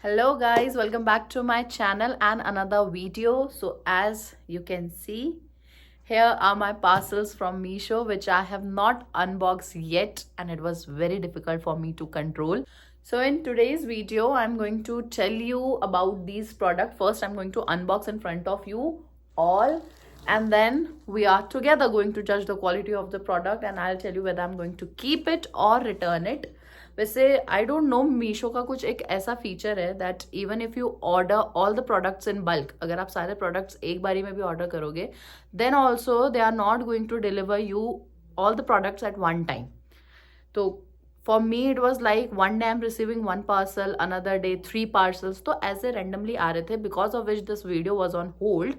Hello guys, welcome back to my channel and another video. So as you can see, here are my parcels from Meesho which I have not unboxed yet and it was very difficult for me to control. So in today's video, I'm going to tell you about these products. First, I'm going to unbox in front of you all and then we are together going to judge the quality of the product and I'll tell you whether I'm going to keep it or return it. वैसे आई don't no Meesho का कुछ एक ऐसा feature है that even if you order all the products in bulk, अगर आप सारे products एक बारी में भी ऑर्डर करोगे then also they are not going to deliver you all the products at one time. तो for me it was like one day I'm receiving one parcel, another day 3 parcels, तो ऐसे randomly आ रहे थे, because of which this video was on hold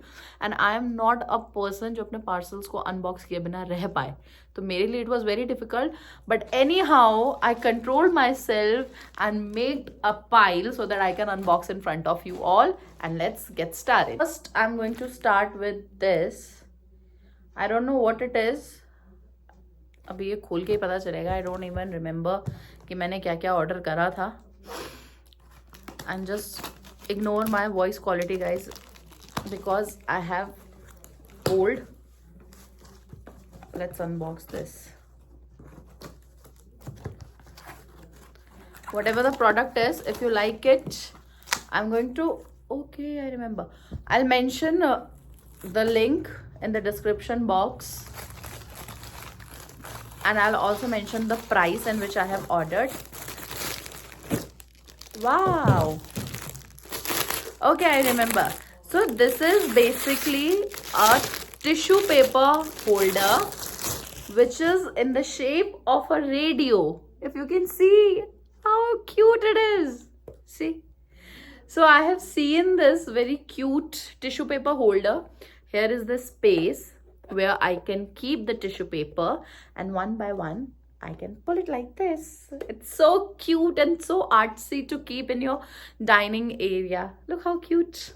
and I am not a person जो अपने parcels को unbox किए बिना रह पाए. तो मेरे लिए it was very difficult, but anyhow I controlled myself and made a pile so that I can unbox in front of you all and let's get started. First I'm going to start with this. I don't know what it is. अभी ये खोल के ही पता चलेगा. I don't even remember कि मैंने क्या क्या ऑर्डर करा था. And just ignore my voice quality guys because I have cold. Let's unbox this. whatever the product is, if you like it, I'm going to, okay, I remember, I'll mention the link in the description box and I'll also mention the price in which I have ordered. Wow. Okay, I remember. So this is basically a tissue paper holder which is in the shape of a radio. If you can see how cute it is. See? So I have seen this very cute tissue paper holder. Here is the space where I can keep the tissue paper and one by one I can pull it like this. It's so cute and so artsy to keep in your dining area. Look how cute.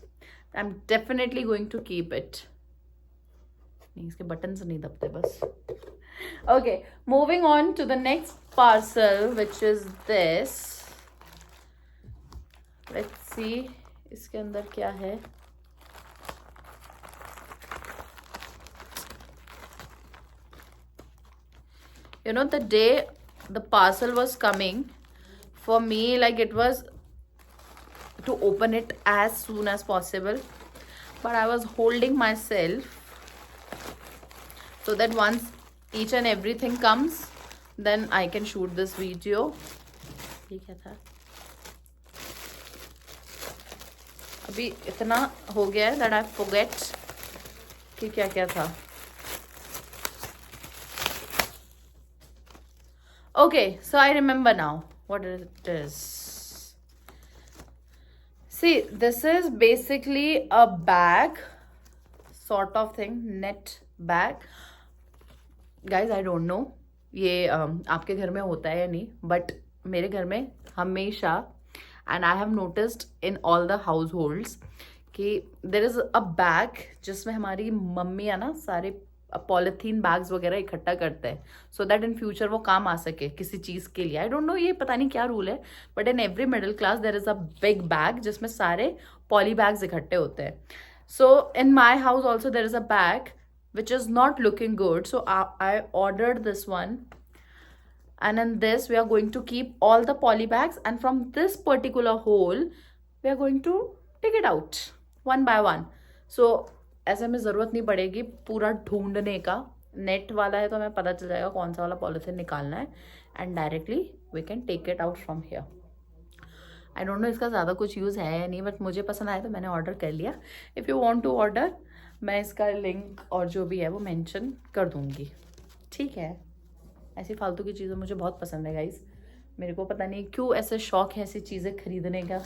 I'm definitely going to keep it. इसके buttons नहीं दबते बस. Okay, moving on to the next parcel which is this. Let's see इसके अंदर क्या है. You know, the day the parcel was coming, for me, like, it was to open it as soon as possible. But I was holding myself so that once each and everything comes, then I can shoot this video. ये क्या था? अभी इतना हो गया है that I forget कि क्या क्या था. Okay, so I remember now what it is. See, this is basically a bag sort of thing, net bag. Guys, I don't know ये आपके घर में होता है या नहीं, but मेरे घर में हमेशा, and I have noticed in all the households कि there is a bag जिसमें हमारी मम्मी है ना सारे पॉलिथीन बैग्स वगैरह इकट्ठा करते हैं सो दैट इन फ्यूचर वो काम आ सके किसी चीज़ के लिए. आई डोंट नो ये पता नहीं क्या रूल है, but in every middle class there is a big bag जिसमें सारे पॉली बैग्स इकट्ठे होते हैं. So in my house also there is a bag which is not looking good, so I ordered this one and in this we are going to keep all the poly bags and from this particular hole we are going to take it out one by one. So ऐसे में ज़रूरत नहीं पड़ेगी पूरा ढूंढने का. Net वाला है तो हमें पता चल जाएगा कौन सा वाला पॉलिथीन निकालना है and directly we can take it out from here. I don't know इसका ज़्यादा कुछ यूज़ है या नहीं, बट मुझे पसंद आया तो मैंने ऑर्डर कर लिया. If you want to order, मैं इसका लिंक और जो भी है वो मेंशन कर दूँगी. ठीक है, ऐसी फालतू की चीज़ें मुझे बहुत पसंद है गाइस. मेरे को पता नहीं क्यों ऐसे शौक है ऐसी चीज़ें खरीदने का.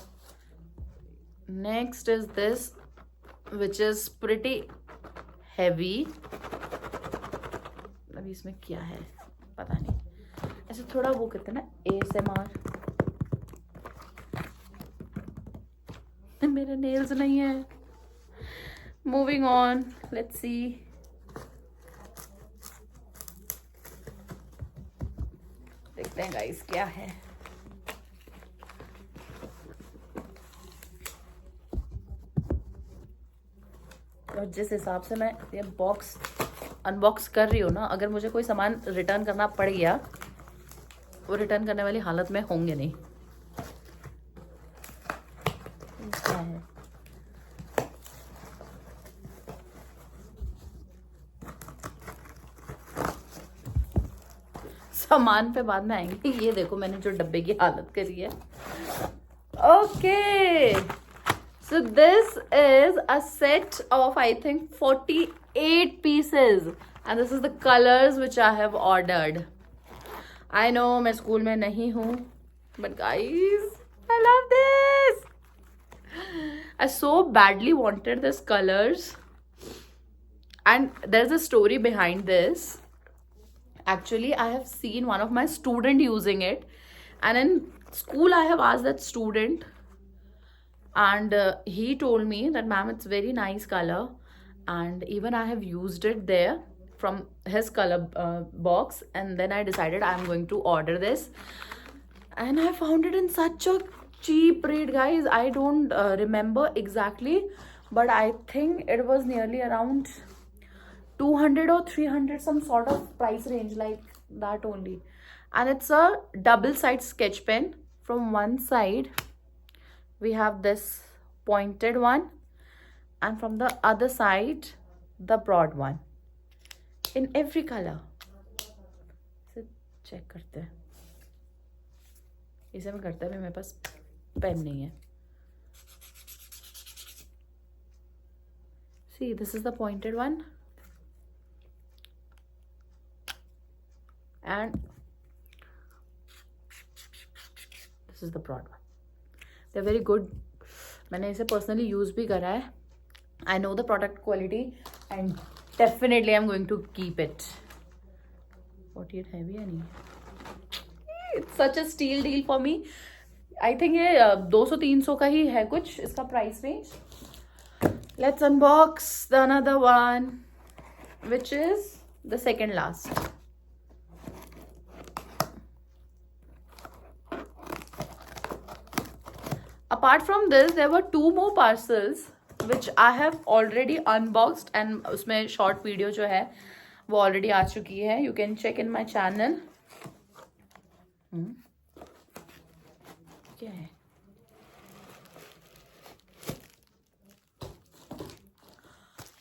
Next is this which is pretty heavy. अभी इसमें क्या है पता नहीं. ऐसे थोड़ा वो कहते हैं ना ASMR. मेरे नेल्स नहीं है. Moving on, let's see. देखते हैं गाइस क्या है. और जिस हिसाब से मैं ये बॉक्स अनबॉक्स कर रही हूँ ना, अगर मुझे कोई सामान रिटर्न करना पड़ गया, वो रिटर्न करने वाली हालत में होंगे नहीं। क्या है? सामान पे बाद में आएंगे। ये देखो मैंने जो डब्बे की हालत करी है। Okay, so this is a set of I think 48 pieces and this is the colors which I have ordered. I know मैं स्कूल में नहीं हूँ, but guys I love this. I so badly wanted this colors and there's a story behind this. Actually, I have seen one of my student using it, and in school I have asked that student, and he told me that ma'am, it's very nice color, and even I have used it there from his color box, and then I decided I'm going to order this, and I found it in such a cheap rate, guys. I don't remember exactly, but I think it was nearly around 200 or 300, some sort of price range like that only. And it's a double side sketch pen. From one side we have this pointed one, and from the other side the broad one, in every color. इसे check करते हैं, इसे मैं करते हैं, मेरे पास pen नहीं है. See, this is the pointed one, and this is the broad one. They're very good. मैंने इसे personally use भी करा है. I know the product quality and definitely I'm going to keep it. 48 heavy है नहीं. It's such a steal deal for me. I think ये 200-300 का ही है कुछ इसका price range. Let's unbox the another one, which is the second last. Apart from this, there were 2 more parcels which I have already unboxed, and उसमें short video जो है वो already आ चुकी है. You can check in my channel. क्या है?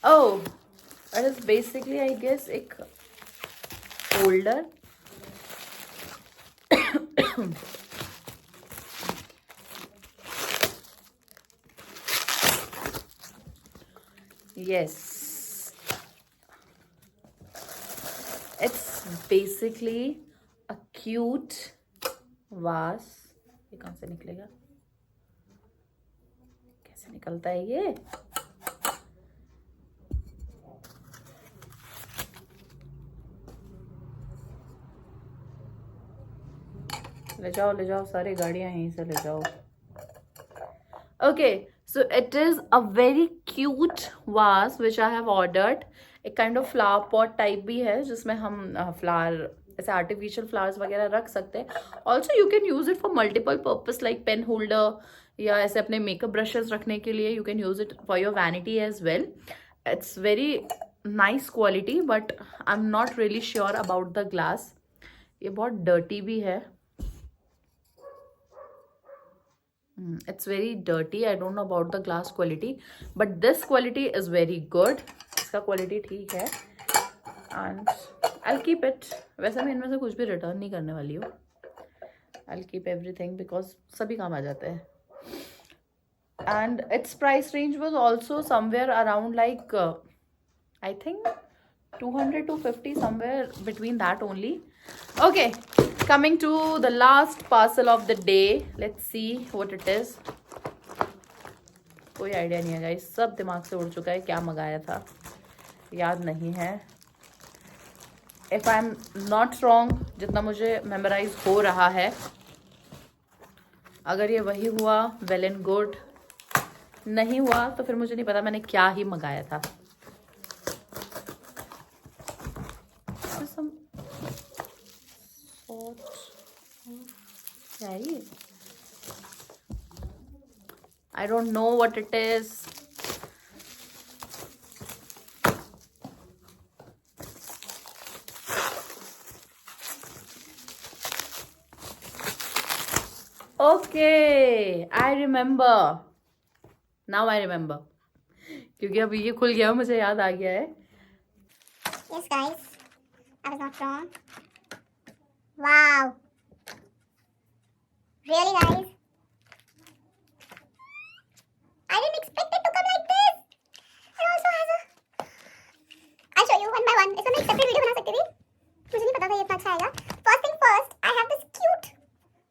Oh, it is basically, I guess, एक holder. Yes, it's basically a cute vase. ये कहाँ से निकलेगा? कैसे निकलता है ये? ले जाओ सारी गाड़ियां यहीं से ले जाओ. Okay, so it is a very cute vase which I have ordered. एक kind of flower pot type भी है जिसमें हम flower, ऐसे artificial flowers वगैरह रख सकते हैं. Also you can use it for multiple purpose like pen holder, या ऐसे अपने makeup brushes रखने के लिए. You can use it for your vanity as well. It's very nice quality, but I'm not really sure about the glass. ये बहुत dirty भी है. It's very dirty. I don't know about the glass quality, but this quality is very good. इसका quality ठीक है, and I'll keep it. वैसे मैं इनमें से कुछ भी return नहीं करने वाली हूँ. I'll keep everything because सभी काम आ जाते हैं. And its price range was also somewhere around like I think 200 to 50, somewhere between that only. Okay, coming to the last parcel of the day. Let's see what it is. कोई idea नहीं है guys, सब दिमाग से उड़ चुका है. क्या मंगाया था याद नहीं है. If I'm not wrong, जितना मुझे मेमोराइज हो रहा है, अगर ये वही हुआ well and good, नहीं हुआ तो फिर मुझे नहीं पता मैंने क्या ही मंगाया था. I don't know what it is. Okay, I remember. Now I remember. क्योंकि अब ये खुल गया, मुझे याद आ गया है. Yes, guys, I was not wrong. Wow. Really, guys? I didn't expect it to come like this. It also has a. I'll show you one by one. इसमें मैं एक separate video बना सकती थी. मुझे नहीं पता था ये इतना अच्छा आएगा. First thing first, I have this cute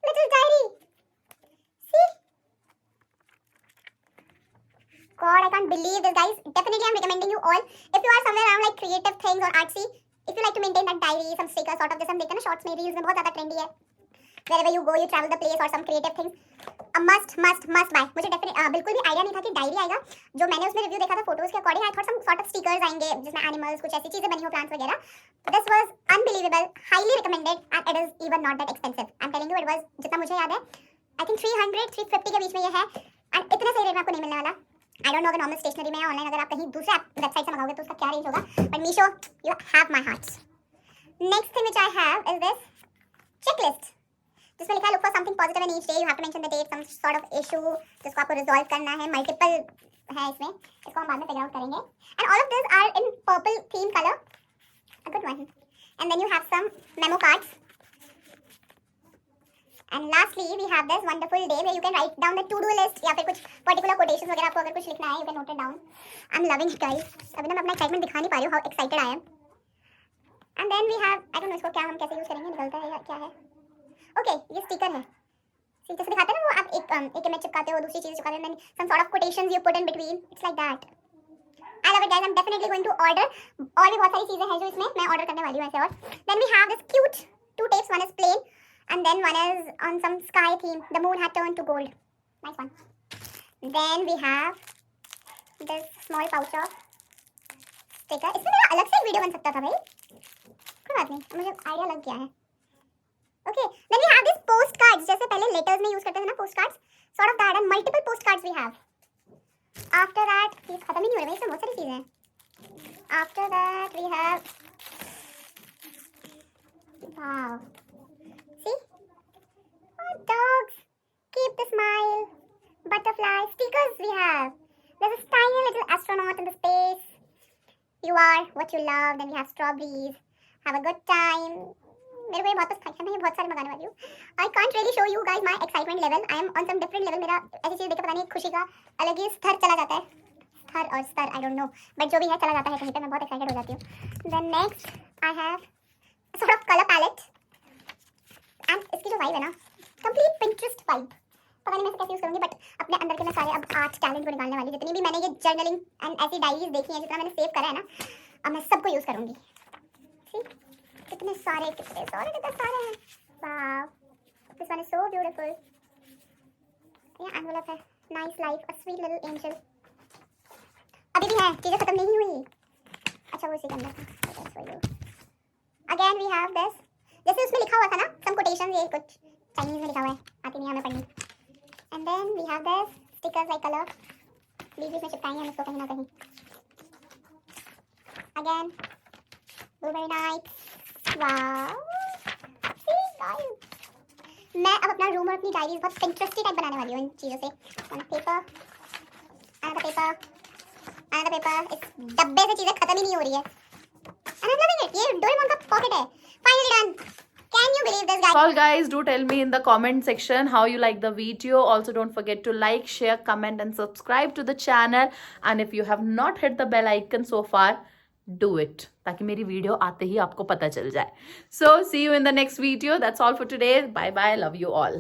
little diary. See? God, I can't believe this, guys. Definitely, I'm recommending you all. If you are somewhere around like creative things or artsy, if you like to maintain that diary, some stickers, sort of this, हम देखते हैं ना shorts में, reels में बहुत ज़्यादा trendy है. Wherever you go, you travel the place or some creative things. A must buy. मुझे definitely बिल्कुल भी आइडिया नहीं था कि डायरी आएगा. जो मैंने उसमें रिव्यू देखा था फोटोज के according, I thought some sort of stickers आएंगे जिसमें एनिमल्स, कुछ ऐसी चीजें बनी हो, प्लांट्स वगैरह. This was unbelievable, highly recommended, and it is even not that expensive. I am telling you, it was, जितना मुझे याद है, आई थिंक 300-350 के बीच में ये है, एंड इतने सही रेट में आपको नहीं मिलने वाला. आई डोंट नो अगर नॉर्मल स्टेशनरी में या ऑनलाइन अगर आप कहीं दूसरे वेबसाइट से मंगाओगे तो उसका क्या रेंज होगा, but Meesho, you have my heart. Next thing which I have is this checklist, जिसमें लिखा है look for something positive in each day. You have to mention the date, some sort of issue जिसको आपको resolve करना है. Multiple है इसमें, इसको हम बाद में figure out करेंगे. And all of these are in purple theme color. A good one. And then you have some memo cards. And lastly, we have this wonderful day where you can write down the to-do list या फिर कुछ particular quotations वगैरह आपको अगर कुछ लिखना है, you can note it down. I'm loving it, guys. अभी ना मैं अपना excitement दिखा नहीं पा रही हूँ, how excited I am. And then we have, I don't know इसको क्या हम कैसे यूज करेंगे, निकलता है या क्या है. ओके, ये स्टिकर है. जैसे दिखाते हैं ना वो, आप एक इमेज चिपकाते हो, दूसरी चीज चिपकाते हो, then some sort of quotations you put in between. It's like that. I love it, guys. I am definitely going to order. और भी बहुत सारी चीजें हैं जो इसमें मैं ऑर्डर करने वाली हूं ऐसे. और then we have this cute 2 tapes. One is plain and then one is on some sky theme. The moon had turned to gold. Nice one. Then we have this small pouch of sticker. इसमें मेरा अलग से video बन सकता था भाई, कोई बात नहीं, मुझे आइडिया लग गया है. Okay, then we have these postcards. जैसे पहले letters में use करते थे ना postcards, sort of that, and multiple postcards we have. After that, ये खत्म ही नहीं हो रहा है, इसमें बहुत सारी चीजें हैं. After that we have, wow, see, oh, dogs, keep the smile, butterfly, stickers we have. There's a tiny little astronaut in the space. You are what you love. Then we have strawberries. Have a good time. मेरे को ये बहुत पसंद है, मैं ये बहुत सारे मंगाने वाली हूँ. I can't really show you guys my excitement level. I am on some different level. मेरा ऐसी चीज़ देख के पता नहीं खुशी का अलग ही स्तर चला जाता है. स्तर और स्तर, आई डोंट नो, बट जो भी है चला जाता है कहीं पे. मैं बहुत एक्साइटेड हो जाती हूँ. Then next I have sort of colour palette, and इसकी जो वाइब है ना, कंप्लीट पिंटरेस्ट वाइब. पता नहीं मैं कैसे यूज़ करूँगी, बट अपने अंदर के मैं सारे अब आर्ट टैलेंट को निकालने वाली. जितनी भी मैंने ये जर्नलिंग एंड ऐसी डायरीज देखी हैं, जितना मैंने सेव करा है ना, अब मैं सबको यूज़ करूँगी. कितने सारे हैं. Wow, this one is so beautiful. ये एनवेलप है. Nice life, a sweet little angel. अभी भी है, चीजें खत्म नहीं हुई. अच्छा वो इसी के अंदर था. अगेन वी हैव दिस, जैसे उसमें लिखा हुआ था ना सम कोटेशन, ये कुछ चाइनीज में लिखा हुआ है, आती नहीं हमें पढ़नी. And then we have this stickers like colour. बीच में चिपकाएंगे हम इसको कहीं ना कहीं. Again very nice. वाव, मैं अब अपना रूम और अपनी डायरीज बहुत इंटरेस्टिंग टाइप बनाने वाली हूँ इन चीज़ों से. Paper, another paper. इस डब्बे से चीज़ें खत्म ही नहीं हो रही है. And I'm loving it. ये डोरेमोन का पॉकेट है. Finally done. Can you believe this, guys? All guys, do tell me in the comment section how you like the video. Also don't forget to like, share, comment and subscribe to the channel. And if you have not hit the bell icon so far, do it, ताकि मेरी video आते ही आपको पता चल जाए. So see you in the next video. That's all for today. Bye bye. Love you all.